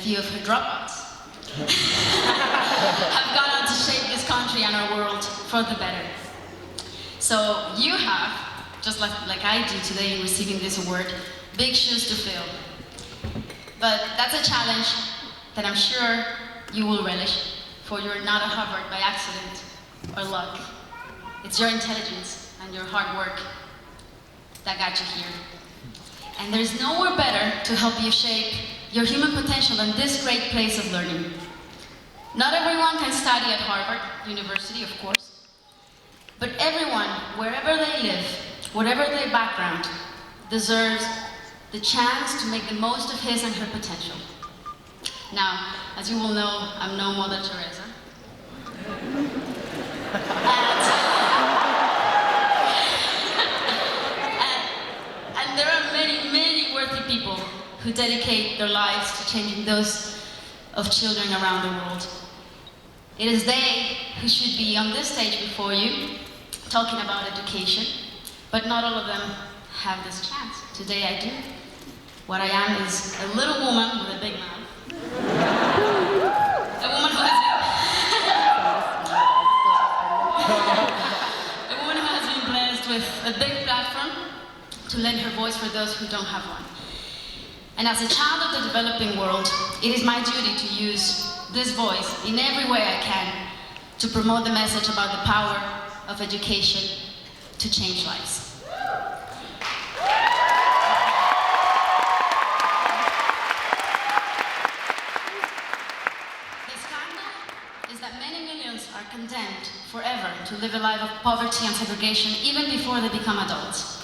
few of her dropouts have gone on to shape this country and our world for the better. So you have, just like I do today in receiving this award, big shoes to fill. But that's a challenge that I'm sure you will relish, for you're not at Harvard by accident or luck. It's your intelligence and your hard work that got you here. And there's nowhere better to help you shape your human potential than this great place of learning. Not everyone can study at Harvard University, of course, but everyone, wherever they live, whatever their background, deserves the chance to make the most of his and her potential. Now, as you will know, I'm no Mother Teresa. And there are many, many worthy people who dedicate their lives to changing those of children around the world. It is they who should be on this stage before you, talking about education, but not all of them have this chance. Today I do. What I am is a little woman with a big mouth. A woman who has been blessed with a big platform to lend her voice for those who don't have one. And as a child of the developing world, it is my duty to use this voice in every way I can to promote the message about the power of education to change lives. The scandal is that many millions are condemned forever to live a life of poverty and segregation even before they become adults.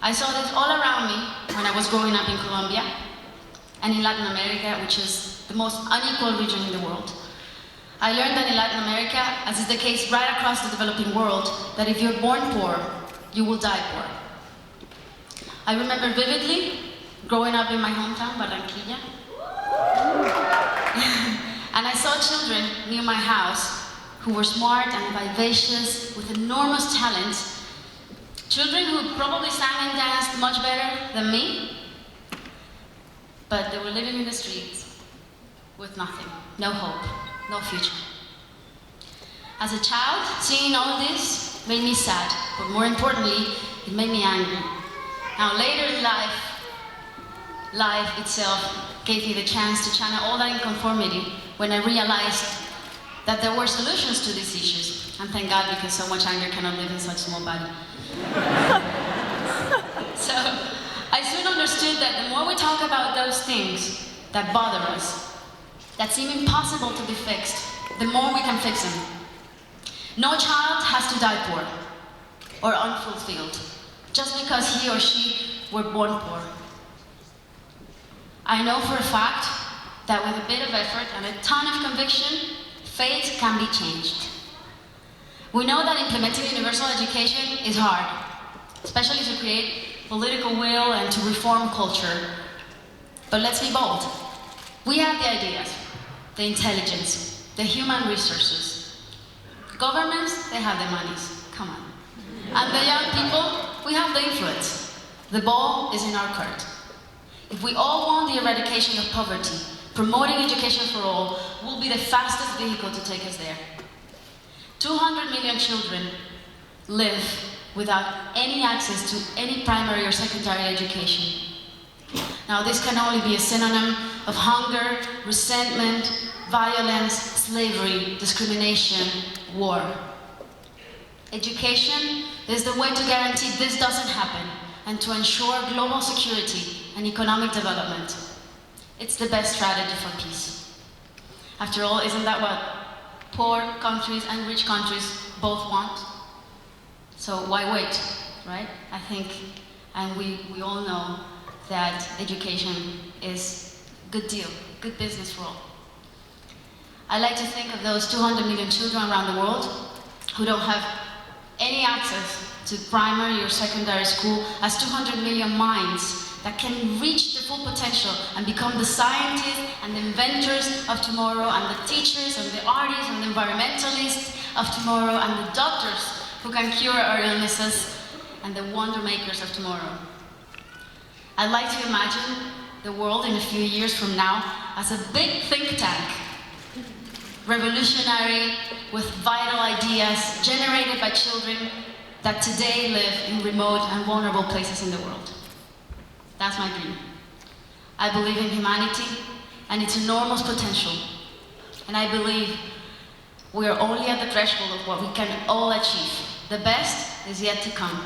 I saw this all around me when I was growing up in Colombia and in Latin America, which is the most unequal region in the world. I learned that in Latin America, as is the case right across the developing world, that if you're born poor, you will die poor. I remember vividly growing up in my hometown, Barranquilla, and I saw children near my house who were smart and vivacious, with enormous talents, children who probably sang and danced much better than me, but they were living in the streets with nothing, no hope, no future. As a child, seeing all this made me sad, but more importantly, it made me angry. Now later in life itself gave me the chance to channel all that inconformity when I realized that there were solutions to these issues. And thank God, because so much anger cannot live in such small body. So I soon understood that the more we talk about those things that bother us, that seem impossible to be fixed, the more we can fix them. No child has to die poor or unfulfilled just because he or she were born poor. I know for a fact that with a bit of effort and a ton of conviction, fate can be changed. We know that implementing universal education is hard, especially to create political will and to reform culture. But let's be bold. We have the ideas, the intelligence, the human resources. Governments, they have the monies, come on. And the young people, we have the influence. The ball is in our court. If we all want the eradication of poverty, promoting education for all will be the fastest vehicle to take us there. 200 million children live without any access to any primary or secondary education. Now, this can only be a synonym of hunger, resentment, violence, slavery, discrimination, war. Education is the way to guarantee this doesn't happen and to ensure global security and economic development. It's the best strategy for peace. After all, isn't that what poor countries and rich countries both want? So why wait, right? I think, and we all know that education is a good deal, good business for all. I like to think of those 200 million children around the world who don't have any access to primary or secondary school as 200 million minds that can reach their full potential and become the scientists and the inventors of tomorrow, and the teachers and the artists and the environmentalists of tomorrow, and the doctors who can cure our illnesses, and the wonder makers of tomorrow. I'd like to imagine the world in a few years from now as a big think tank, revolutionary, with vital ideas generated by children that today live in remote and vulnerable places in the world. That's my dream. I believe in humanity and its enormous potential. And I believe we are only at the threshold of what we can all achieve. The best is yet to come.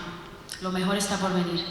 Lo mejor está por venir.